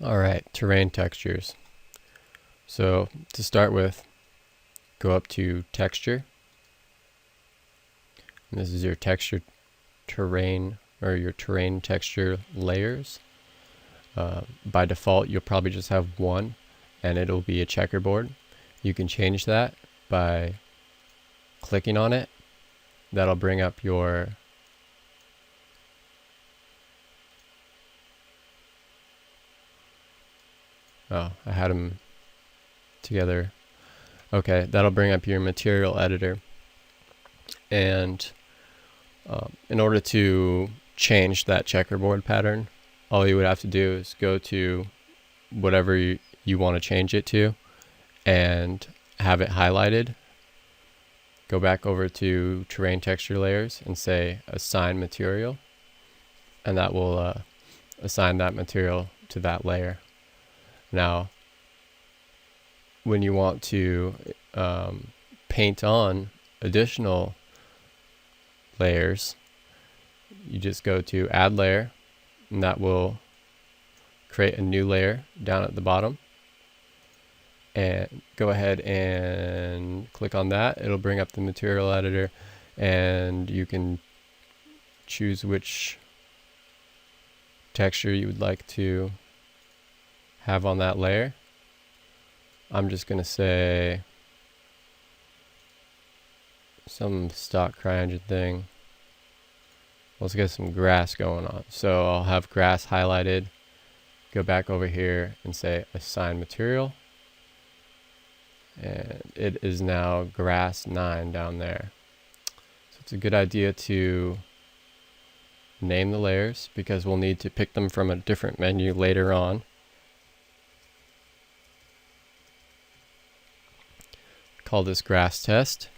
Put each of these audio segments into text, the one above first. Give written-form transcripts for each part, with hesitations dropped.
Alright, terrain textures. So to start with, go up to texture. And this is your texture terrain, or your terrain texture layers. By default, you'll probably just have one, and it'll be a checkerboard. You can change that by clicking on it. That'll bring up your I had them together. Okay, that'll bring up your material editor. And in order to change that checkerboard pattern, all you would have to do is go to whatever you want to change it to and have it highlighted. Go back over to terrain texture layers and say assign material, and that will assign that material to that layer. Now, when you want to paint on additional layers, you just go to add layer, and that will create a new layer down at the bottom. And go ahead and click on that. It'll bring up the material editor, and you can choose which texture you would like to have on that layer. I'm just going to say some stock CryEngine thing. Let's get some grass going on. So I'll have grass highlighted. Go back over here and say assign material. And it is now grass 9 down there. So it's a good idea to name the layers, because we'll need to pick them from a different menu later on. Call this grass test.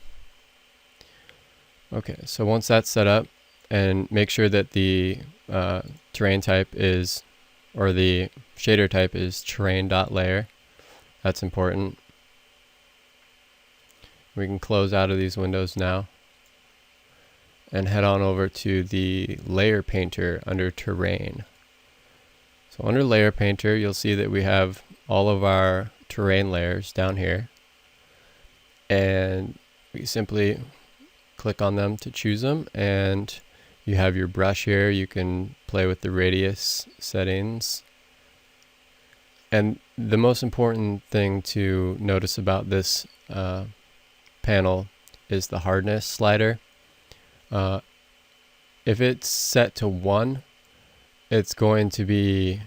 Okay, so once that's set up, and make sure that the terrain type is, or the shader type is terrain.layer. That's important. We can close out of these windows now and head on over to the layer painter under terrain. So under layer painter, you'll see that we have all of our terrain layers down here, and we simply click on them to choose them, and you have your brush here. You can play with the radius settings. And the most important thing to notice about this panel is the hardness slider. If it's set to 1, it's going to be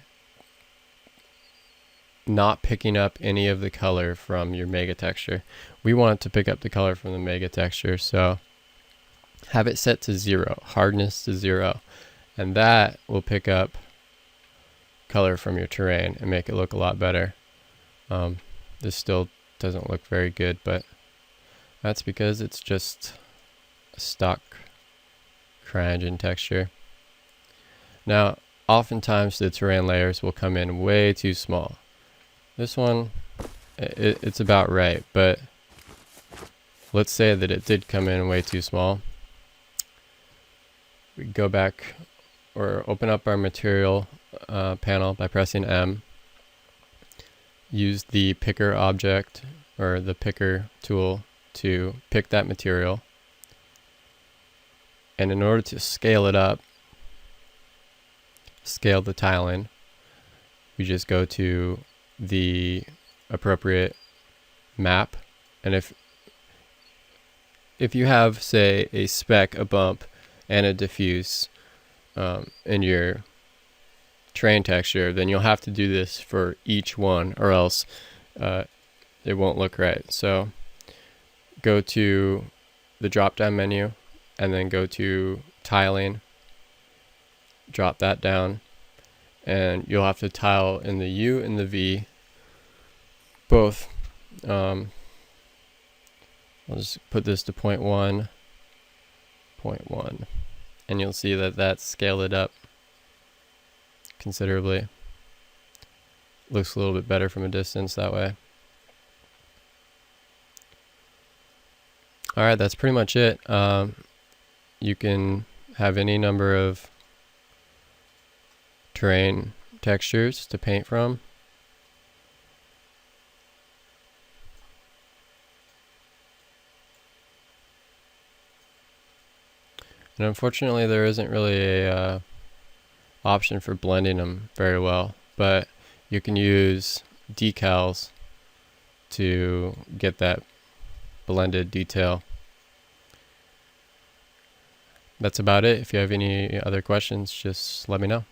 not picking up any of the color from your mega texture. We want it to pick up the color from the mega texture, so have it set to 0, hardness to 0, and that will pick up color from your terrain and make it look a lot better. This still doesn't look very good, but that's because it's just a stock CryEngine texture. Now, oftentimes the terrain layers will come in way too small. This one, it's about right, but let's say that it did come in way too small. We go back or open up our material panel by pressing M. Use the picker object, or the picker tool, to pick that material. And in order to scale it up, scale the tile in, we just go to the appropriate map. And if you have, say, a speck, a bump, and a diffuse in your terrain texture, then you'll have to do this for each one, or else it won't look right. So go to the drop down menu and then go to tiling, drop that down, and you'll have to tile in the U and the V both. I'll just put this to 0.1, 0.1, and you'll see that that's scaled it up considerably. Looks a little bit better from a distance that way. Alright, that's pretty much it. You can have any number of terrain textures to paint from. And unfortunately there isn't really a option for blending them very well, but you can use decals to get that blended detail. That's about it. If you have any other questions, just let me know.